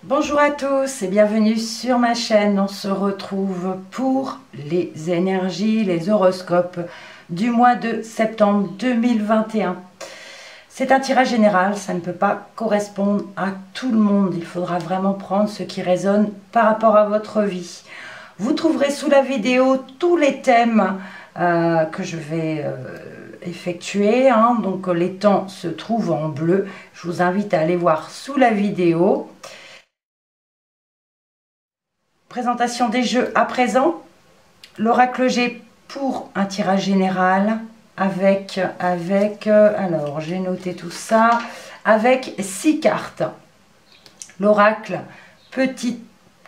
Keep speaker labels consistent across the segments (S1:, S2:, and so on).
S1: Bonjour à tous et bienvenue sur ma chaîne. On se retrouve pour les énergies, les horoscopes du mois de septembre 2021. C'est un tirage général, ça ne peut pas correspondre à tout le monde. Il faudra vraiment prendre ce qui résonne par rapport à votre vie. Vous trouverez sous la vidéo tous les thèmes que je vais effectuer. Donc les temps se trouvent en bleu. Je vous invite à aller voir sous la vidéo. Présentation des jeux à présent. L'oracle G pour un tirage général avec alors j'ai noté tout ça, avec 6 cartes. L'oracle Petit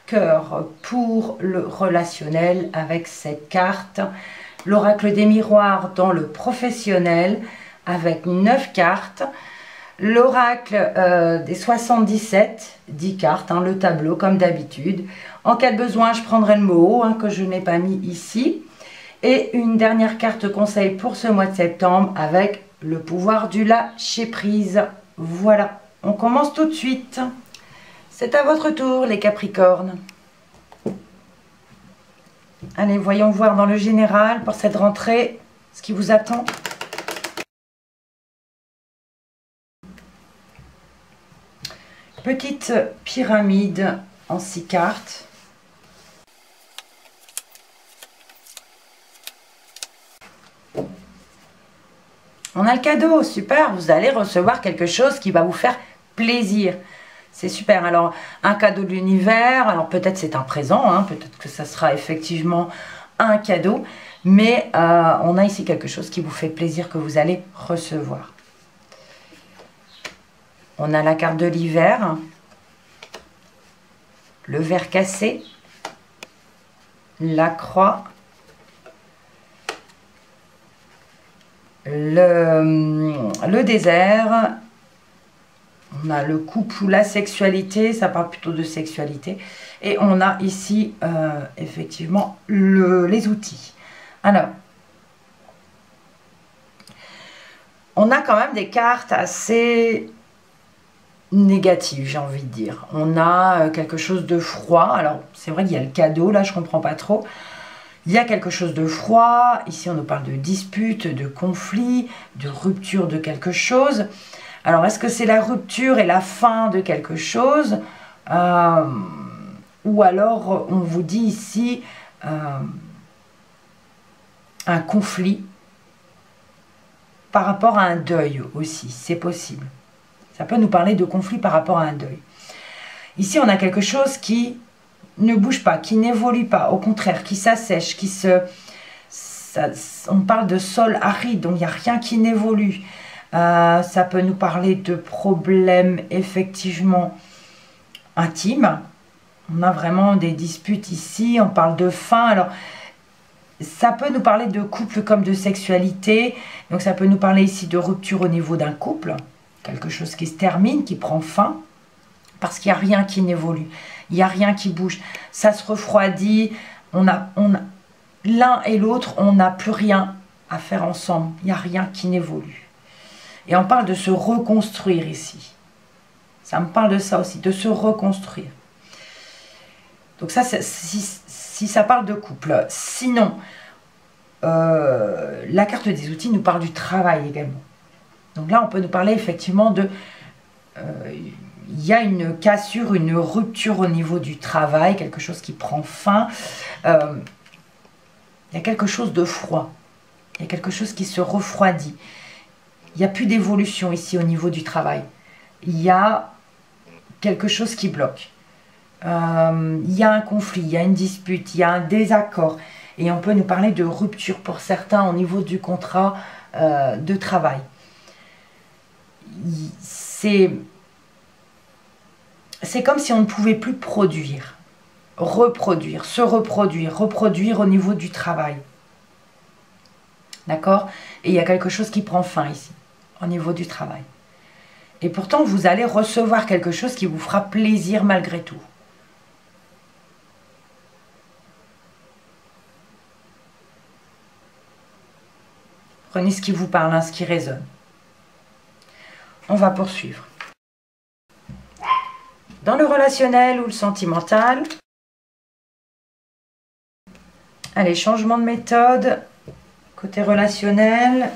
S1: Cœur pour le relationnel avec 7 cartes. L'oracle des miroirs dans le professionnel avec 9 cartes. L'oracle des 77, 10 cartes, le tableau comme d'habitude. En cas de besoin, je prendrai le mot que je n'ai pas mis ici. Et une dernière carte conseil pour ce mois de septembre avec le pouvoir du lâcher prise. Voilà, on commence tout de suite. C'est à votre tour les Capricornes. Allez, voyons voir dans le général pour cette rentrée ce qui vous attend. Petite pyramide en 6 cartes. On a le cadeau, super, vous allez recevoir quelque chose qui va vous faire plaisir. C'est super. Alors, un cadeau de l'univers, alors peut-être c'est un présent, peut-être que ça sera effectivement un cadeau, mais on a ici quelque chose qui vous fait plaisir que vous allez recevoir. On a la carte de l'hiver, le ver cassé, la croix, le désert, on a le couple ou la sexualité, ça parle plutôt de sexualité, et on a ici effectivement les outils. Alors, on a quand même des cartes assez négatives, j'ai envie de dire. On a quelque chose de froid. Alors, c'est vrai qu'il y a le cadeau, là, je comprends pas trop. Il y a quelque chose de froid. Ici, on nous parle de dispute, de conflit, de rupture de quelque chose. Alors, est-ce que c'est la rupture et la fin de quelque chose ou alors, on vous dit ici un conflit par rapport à un deuil aussi, c'est possible. Ça peut nous parler de conflit par rapport à un deuil. Ici, on a quelque chose qui ne bouge pas, qui n'évolue pas, au contraire, qui s'assèche, on parle de sol aride, donc il n'y a rien qui n'évolue. Ça peut nous parler de problèmes effectivement intimes. On a vraiment des disputes ici, on parle de fin. Alors, ça peut nous parler de couple comme de sexualité. Donc, ça peut nous parler ici de rupture au niveau d'un couple. Quelque chose qui se termine, qui prend fin. Parce qu'il n'y a rien qui n'évolue. Il n'y a rien qui bouge. Ça se refroidit. L'un et l'autre, on n'a plus rien à faire ensemble. Il n'y a rien qui n'évolue. Et on parle de se reconstruire ici. Ça me parle de ça aussi, de se reconstruire. Donc ça, si ça parle de couple. Sinon, la carte des outils nous parle du travail également. Donc là, on peut nous parler effectivement de... il y a une cassure, une rupture au niveau du travail, quelque chose qui prend fin. Il y a quelque chose de froid. Il y a quelque chose qui se refroidit. Il n'y a plus d'évolution ici au niveau du travail. Il y a quelque chose qui bloque. Il y a un conflit, il y a une dispute, il y a un désaccord. Et on peut nous parler de rupture pour certains au niveau du contrat de travail. C'est comme si on ne pouvait plus produire, reproduire, se reproduire, reproduire au niveau du travail. D'accord? Et il y a quelque chose qui prend fin ici, au niveau du travail. Et pourtant, vous allez recevoir quelque chose qui vous fera plaisir malgré tout. Prenez ce qui vous parle, ce qui résonne. On va poursuivre. Dans le relationnel ou le sentimental. Allez, changement de méthode. Côté relationnel.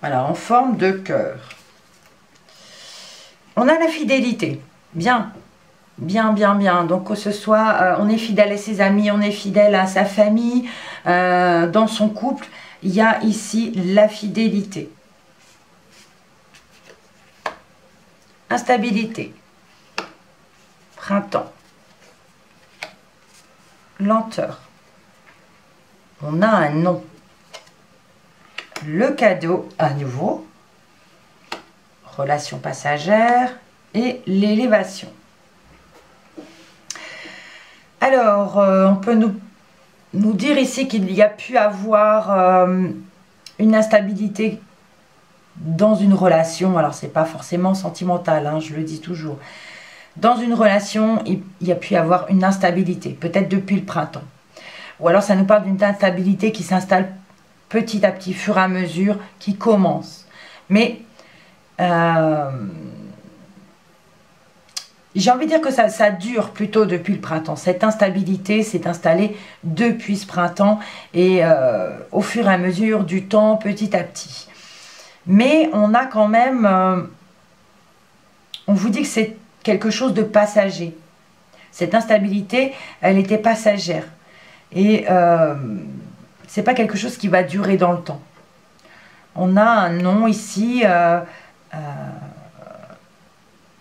S1: Voilà, en forme de cœur. On a la fidélité. Bien. Bien, bien, bien. Donc que ce soit, on est fidèle à ses amis, on est fidèle à sa famille, dans son couple, il y a ici la fidélité. Instabilité. Printemps. Lenteur. On a un non. Le cadeau à nouveau. Relation passagère et l'élévation. Alors, on peut nous dire ici qu'il y a pu avoir une instabilité dans une relation. Alors, c'est pas forcément sentimental, hein, je le dis toujours. Dans une relation, il y a pu avoir une instabilité, peut-être depuis le printemps. Ou alors, ça nous parle d'une instabilité qui s'installe petit à petit, fur et à mesure, qui commence. Mais j'ai envie de dire que ça dure plutôt depuis le printemps. Cette instabilité s'est installée depuis ce printemps et au fur et à mesure du temps, petit à petit. Mais on a quand même... on vous dit que c'est quelque chose de passager. Cette instabilité, elle était passagère. Et c'est pas quelque chose qui va durer dans le temps. On a un non ici...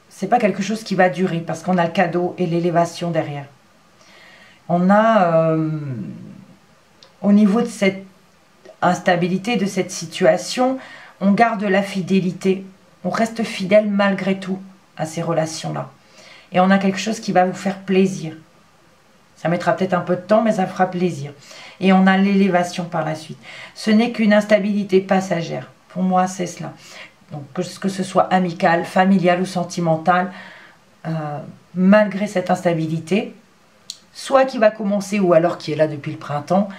S1: c'est pas quelque chose qui va durer parce qu'on a le cadeau et l'élévation derrière. On a, au niveau de cette instabilité, de cette situation, on garde la fidélité. On reste fidèle malgré tout à ces relations-là. Et on a quelque chose qui va vous faire plaisir. Ça mettra peut-être un peu de temps, mais ça fera plaisir. Et on a l'élévation par la suite. Ce n'est qu'une instabilité passagère. Pour moi, c'est cela. Donc, que ce soit amical, familial ou sentimental, malgré cette instabilité, soit qui va commencer ou alors qui est là depuis le printemps,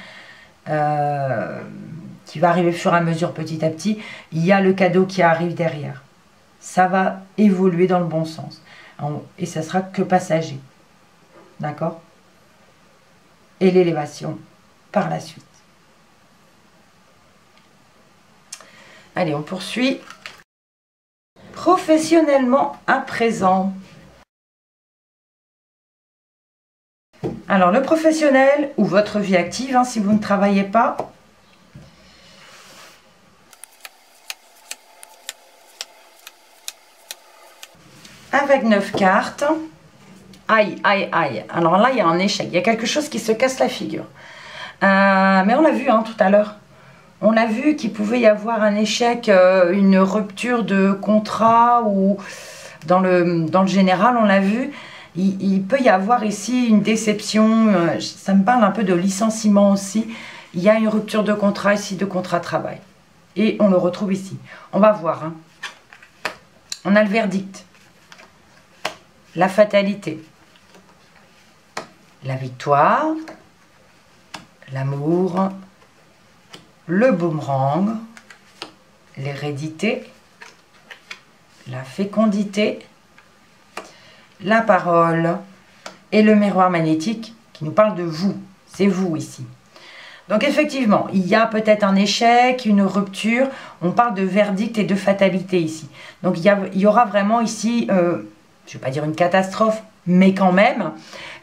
S1: qui va arriver au fur et à mesure petit à petit, il y a le cadeau qui arrive derrière. Ça va évoluer dans le bon sens. Et ça sera que passager. D'accord? Et l'élévation par la suite. Allez, on poursuit. Professionnellement à présent. Alors, le professionnel ou votre vie active, hein, si vous ne travaillez pas. Avec 9 cartes. Aïe, aïe, aïe. Alors là, il y a un échec. Il y a quelque chose qui se casse la figure. Mais on l'a vu hein, tout à l'heure. On a vu qu'il pouvait y avoir un échec, une rupture de contrat ou dans le général, on l'a vu. Il peut y avoir ici une déception, ça me parle un peu de licenciement aussi. Il y a une rupture de contrat ici, de contrat de travail. Et on le retrouve ici. On va voir. Hein. On a le verdict, la fatalité, la victoire, l'amour, le boomerang, l'hérédité, la fécondité, la parole et le miroir magnétique qui nous parle de vous. C'est vous ici. Donc effectivement, il y a peut-être un échec, une rupture. On parle de verdict et de fatalité ici. Donc il y aura vraiment ici, je ne vais pas dire une catastrophe, mais quand même.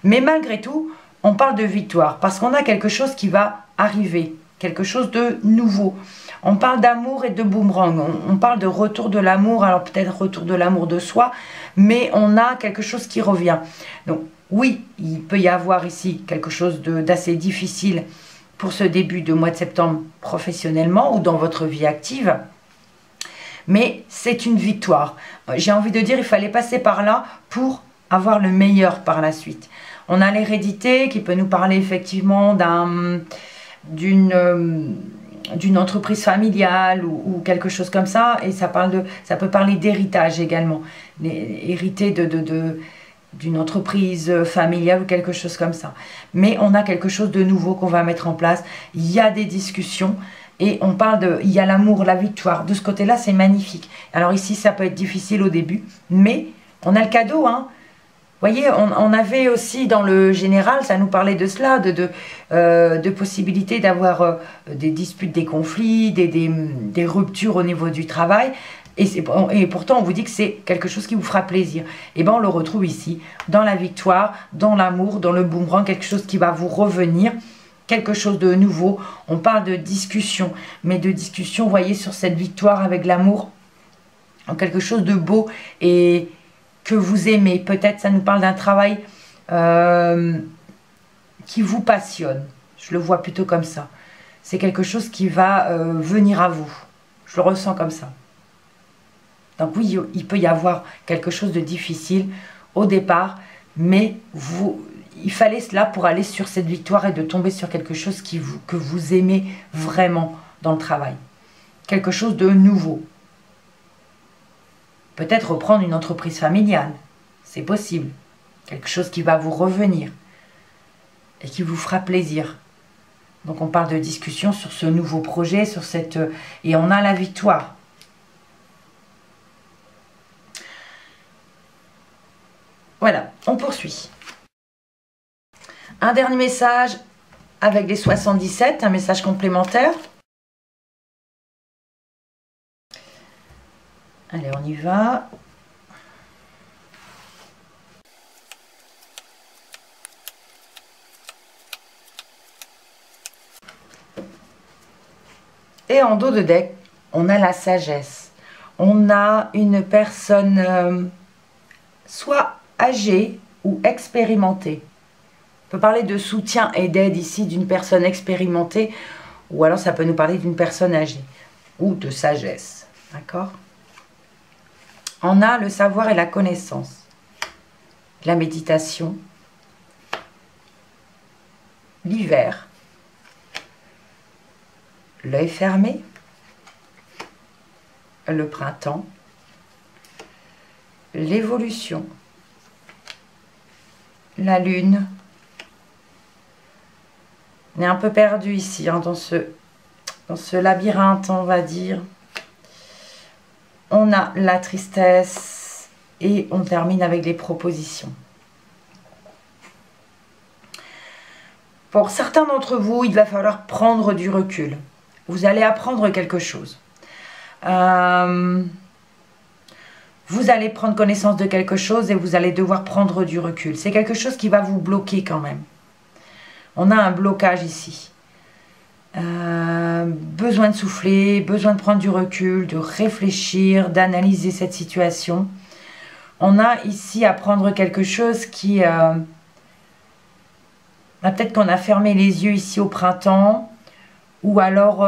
S1: Mais malgré tout, on parle de victoire parce qu'on a quelque chose qui va arriver. Quelque chose de nouveau. On parle d'amour et de boomerang. On parle de retour de l'amour. Alors peut-être retour de l'amour de soi. Mais on a quelque chose qui revient. Donc oui, il peut y avoir ici quelque chose d'assez difficile pour ce début de mois de septembre professionnellement ou dans votre vie active. Mais c'est une victoire. J'ai envie de dire, il fallait passer par là pour avoir le meilleur par la suite. On a l'hérédité qui peut nous parler effectivement d'une entreprise familiale ou quelque chose comme ça, et ça peut parler d'héritage également, hériter d'une entreprise familiale ou quelque chose comme ça. Mais on a quelque chose de nouveau qu'on va mettre en place. Il y a des discussions, Et on parle de, il y a l'amour, la victoire. De ce côté-là, c'est magnifique. Alors ici, ça peut être difficile au début, mais on a le cadeau, hein. Vous voyez, on avait aussi dans le général, ça nous parlait de cela, de possibilités d'avoir des disputes, des conflits, des ruptures au niveau du travail. Et pourtant, on vous dit que c'est quelque chose qui vous fera plaisir. Et bien, on le retrouve ici, dans la victoire, dans l'amour, dans le boomerang, quelque chose qui va vous revenir, quelque chose de nouveau. On parle de discussion, mais de discussion, vous voyez, sur cette victoire avec l'amour, en quelque chose de beau et que vous aimez. Peut-être ça nous parle d'un travail qui vous passionne. Je le vois plutôt comme ça. C'est quelque chose qui va venir à vous. Je le ressens comme ça. Donc oui, il peut y avoir quelque chose de difficile au départ, mais il fallait cela pour aller sur cette victoire et de tomber sur quelque chose que vous aimez vraiment dans le travail. Quelque chose de nouveau. Peut-être reprendre une entreprise familiale, c'est possible. Quelque chose qui va vous revenir et qui vous fera plaisir. Donc on parle de discussion sur ce nouveau projet, sur cette... Et on a la victoire. Voilà, on poursuit. Un dernier message avec les 77, un message complémentaire. Allez, on y va. Et en dos de deck, on a la sagesse. On a une personne soit âgée ou expérimentée. On peut parler de soutien et d'aide ici d'une personne expérimentée, ou alors ça peut nous parler d'une personne âgée, ou de sagesse. D'accord ? On a le savoir et la connaissance, la méditation, l'hiver, l'œil fermé, le printemps, l'évolution, la lune. On est un peu perdu ici, hein, dans ce labyrinthe, on va dire. On a la tristesse et on termine avec les propositions. Pour certains d'entre vous, il va falloir prendre du recul. Vous allez apprendre quelque chose. Vous allez prendre connaissance de quelque chose et vous allez devoir prendre du recul. C'est quelque chose qui va vous bloquer quand même. On a un blocage ici. Besoin de souffler, besoin de prendre du recul, de réfléchir, d'analyser cette situation. On a ici à prendre quelque chose qui... peut-être qu'on a fermé les yeux ici au printemps, ou alors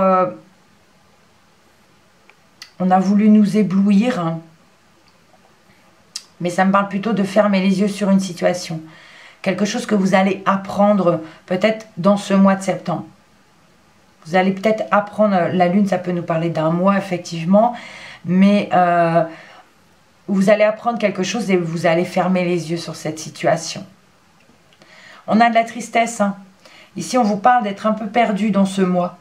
S1: on a voulu nous éblouir, hein. Mais ça me parle plutôt de fermer les yeux sur une situation. Quelque chose que vous allez apprendre peut-être dans ce mois de septembre. Vous allez peut-être apprendre, la lune, ça peut nous parler d'un mois, effectivement, mais vous allez apprendre quelque chose et vous allez fermer les yeux sur cette situation. On a de la tristesse, hein. Ici, on vous parle d'être un peu perdu dans ce mois.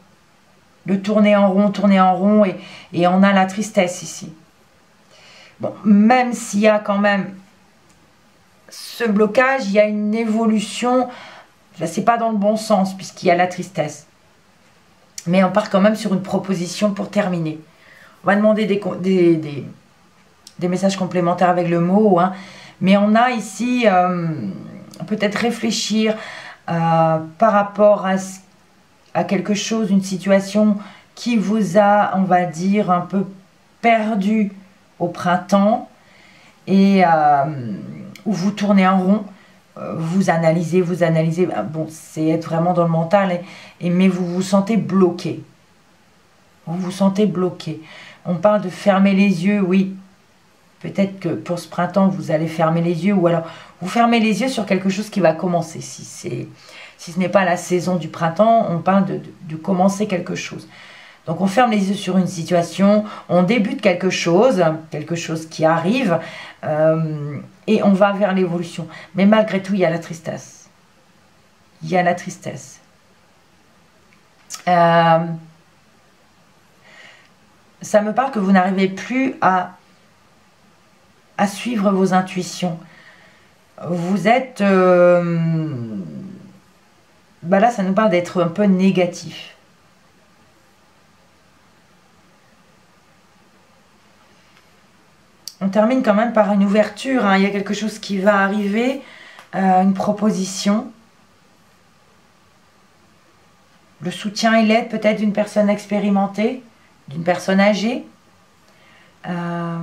S1: De tourner en rond, et on a la tristesse ici. Bon, même s'il y a quand même ce blocage, il y a une évolution, c'est pas dans le bon sens, puisqu'il y a la tristesse. Mais on part quand même sur une proposition pour terminer. On va demander des messages complémentaires avec le mot, hein. Mais on a ici peut-être réfléchir par rapport à quelque chose, une situation qui vous a, on va dire, un peu perdu au printemps et où vous tournez en rond. Vous analysez, bon, c'est être vraiment dans le mental, mais vous vous sentez bloqué. Vous vous sentez bloqué. On parle de fermer les yeux, oui. Peut-être que pour ce printemps, vous allez fermer les yeux, ou alors vous fermez les yeux sur quelque chose qui va commencer. Si ce n'est pas la saison du printemps, on parle de commencer quelque chose. Donc on ferme les yeux sur une situation, on débute quelque chose qui arrive, et on va vers l'évolution. Mais malgré tout, il y a la tristesse. Il y a la tristesse. ça me parle que vous n'arrivez plus à suivre vos intuitions. Vous êtes... là, ça nous parle d'être un peu négatif. On termine quand même par une ouverture, hein. Il y a quelque chose qui va arriver, une proposition. Le soutien et l'aide peut-être d'une personne expérimentée, d'une personne âgée. On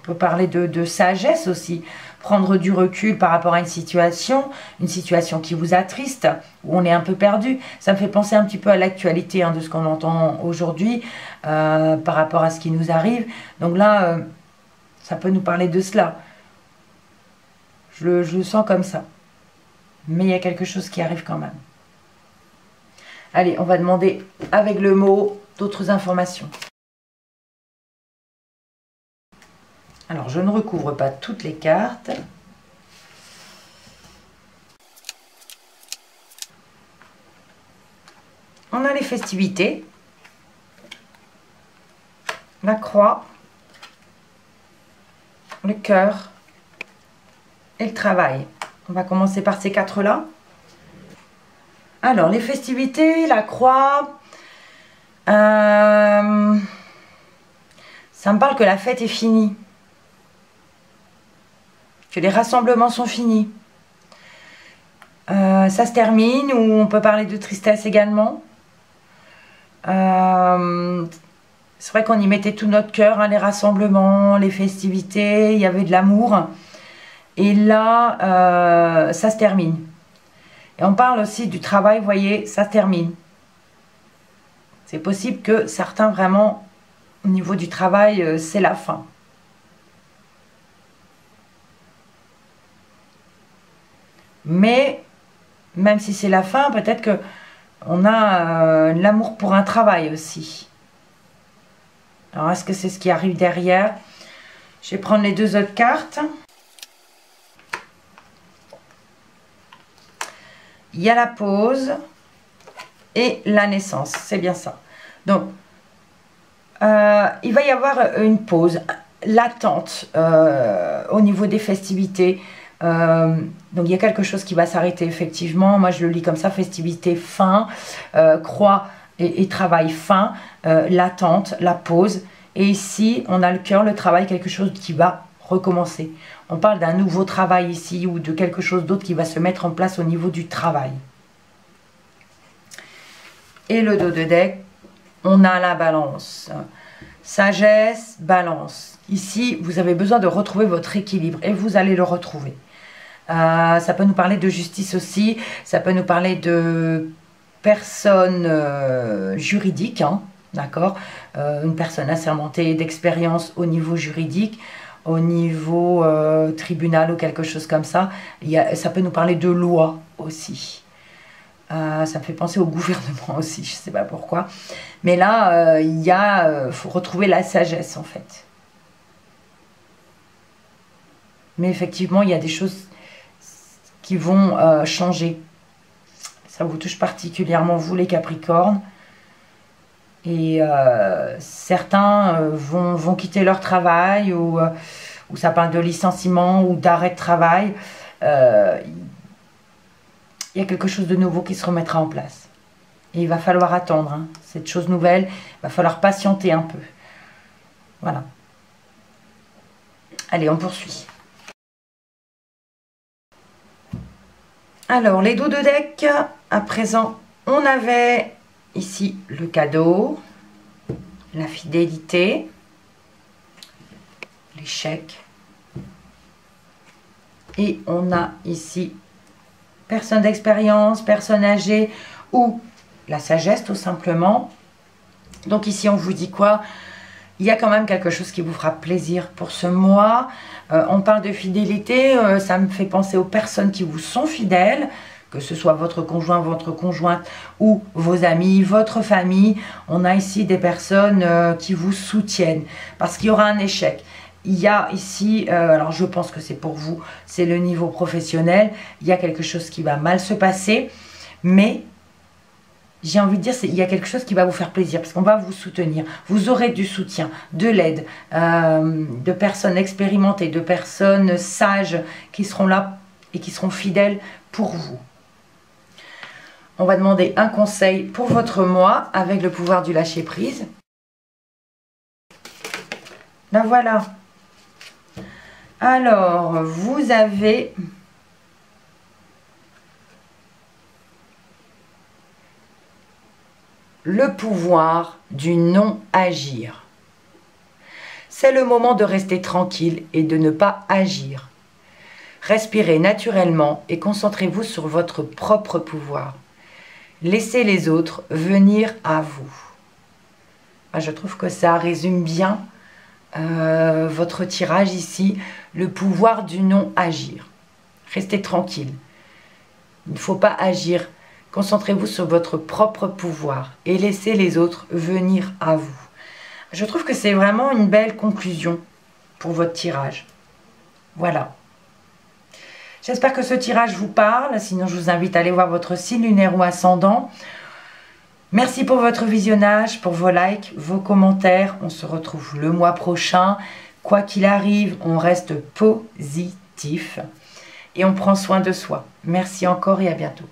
S1: peut parler de sagesse aussi. Prendre du recul par rapport à une situation qui vous attriste, où on est un peu perdu. Ça me fait penser un petit peu à l'actualité, hein, de ce qu'on entend aujourd'hui par rapport à ce qui nous arrive. Donc là, ça peut nous parler de cela. Je le sens comme ça. Mais il y a quelque chose qui arrive quand même. Allez, on va demander avec le mot d'autres informations. Alors, je ne recouvre pas toutes les cartes. On a les festivités, la croix, le cœur et le travail. On va commencer par ces quatre-là. Alors, les festivités, la croix, ça me parle que la fête est finie. Que les rassemblements sont finis. Ça se termine, ou on peut parler de tristesse également. C'est vrai qu'on y mettait tout notre cœur, hein, les rassemblements, les festivités, il y avait de l'amour. Et là, ça se termine. Et on parle aussi du travail, vous voyez, ça se termine. C'est possible que certains, vraiment, au niveau du travail, c'est la fin. Mais, même si c'est la fin, peut-être que on a l'amour pour un travail aussi. Alors, est-ce que c'est ce qui arrive derrière? Je vais prendre les deux autres cartes. Il y a la pause et la naissance, c'est bien ça. Donc, il va y avoir une pause, l'attente au niveau des festivités. Donc il y a quelque chose qui va s'arrêter effectivement. Moi je le lis comme ça, festivité fin, croix et travail fin, l'attente, la pause. Et ici on a le cœur, le travail, quelque chose qui va recommencer. On parle d'un nouveau travail ici, ou de quelque chose d'autre qui va se mettre en place au niveau du travail. Et le dos de deck, on a la balance. Sagesse, balance. Ici vous avez besoin de retrouver votre équilibre, et vous allez le retrouver. Ça peut nous parler de justice aussi, ça peut nous parler de personnes juridiques, hein, d'accord, une personne assermentée d'expérience au niveau juridique, au niveau tribunal ou quelque chose comme ça. Ça peut nous parler de loi aussi. Ça me fait penser au gouvernement aussi, je ne sais pas pourquoi. Mais là, faut retrouver la sagesse en fait. Mais effectivement, il y a des choses qui vont changer. Ça vous touche particulièrement, vous les Capricornes. Et certains vont quitter leur travail, ou ça parle de licenciement ou d'arrêt de travail. Il y a quelque chose de nouveau qui se remettra en place. Et il va falloir attendre, hein, cette chose nouvelle. Il va falloir patienter un peu. Voilà. Allez, on poursuit. Alors, les dos de deck, à présent, on avait ici le cadeau, la fidélité, l'échec. Et on a ici personne d'expérience, personne âgée, ou la sagesse tout simplement. Donc ici, on vous dit quoi? Il y a quand même quelque chose qui vous fera plaisir pour ce mois. On parle de fidélité, ça me fait penser aux personnes qui vous sont fidèles, que ce soit votre conjoint, votre conjointe, ou vos amis, votre famille. On a ici des personnes qui vous soutiennent, parce qu'il y aura un échec. Il y a ici, alors je pense que c'est pour vous, c'est le niveau professionnel. Il y a quelque chose qui va mal se passer, mais j'ai envie de dire, il y a quelque chose qui va vous faire plaisir parce qu'on va vous soutenir. Vous aurez du soutien, de l'aide, de personnes expérimentées, de personnes sages qui seront là et qui seront fidèles pour vous. On va demander un conseil pour votre mois avec le pouvoir du lâcher prise. Là voilà. Alors, vous avez le pouvoir du non-agir. C'est le moment de rester tranquille et de ne pas agir. Respirez naturellement et concentrez-vous sur votre propre pouvoir. Laissez les autres venir à vous. Je trouve que ça résume bien votre tirage ici, le pouvoir du non-agir. Restez tranquille. Il ne faut pas agir. Concentrez-vous sur votre propre pouvoir et laissez les autres venir à vous. Je trouve que c'est vraiment une belle conclusion pour votre tirage. Voilà. J'espère que ce tirage vous parle. Sinon, je vous invite à aller voir votre signe lunaire ou ascendant. Merci pour votre visionnage, pour vos likes, vos commentaires. On se retrouve le mois prochain. Quoi qu'il arrive, on reste positif et on prend soin de soi. Merci encore et à bientôt.